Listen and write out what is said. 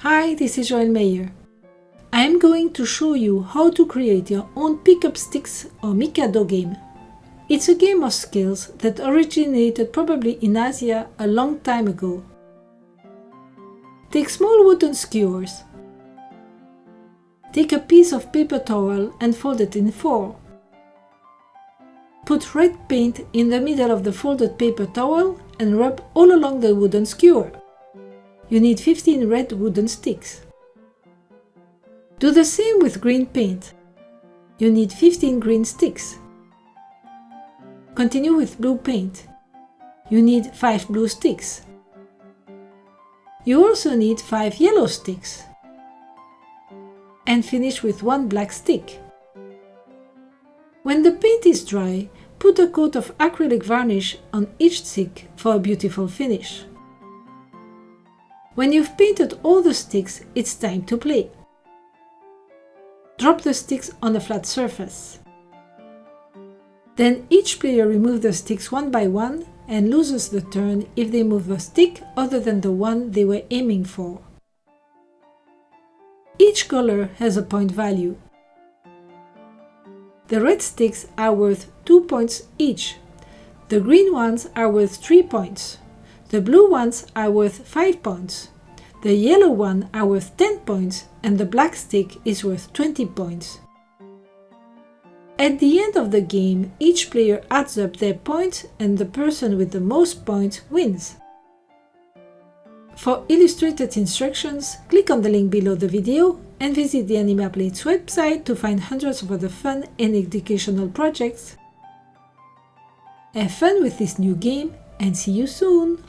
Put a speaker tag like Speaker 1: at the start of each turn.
Speaker 1: Hi, this is Joël Meyer. I am going to show you how to create your own pick-up sticks or Mikado game. It's a game of skills that originated probably in Asia a long time ago. Take small wooden skewers. Take a piece of paper towel and fold it in four. Put red paint in the middle of the folded paper towel and rub all along the wooden skewer. You need 15 red wooden sticks. Do the same with green paint. You need 15 green sticks. Continue with blue paint. You need 5 blue sticks. You also need 5 yellow sticks. And finish with 1 black stick. When the paint is dry, put a coat of acrylic varnish on each stick for a beautiful finish. When you've painted all the sticks, it's time to play. Drop the sticks on a flat surface. Then each player removes the sticks one by one and loses the turn if they move a stick other than the one they were aiming for. Each color has a point value. The red sticks are worth 2 points each. The green ones are worth 3 points. The blue ones are worth 5 points. The yellow ones are worth 10 points and the black stick is worth 20 points. At the end of the game, each player adds up their points and the person with the most points wins. For illustrated instructions, click on the link below the video and visit the Animaplate's website to find hundreds of other fun and educational projects. Have fun with this new game and see you soon!